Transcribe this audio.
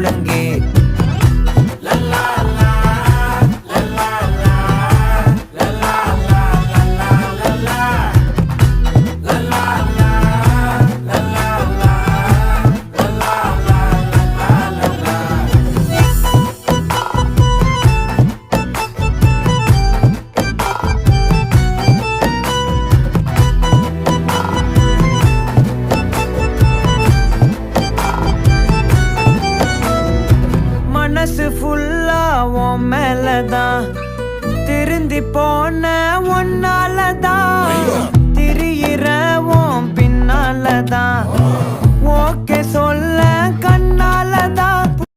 முழங்கே. மனசு ஃபுல்லா உன் மேலதான், திருந்தி போன ஒன்னாலதான், திரியிற உன் பின்னாலதான், ஓகே சொல்ல கண்ணாலதான்,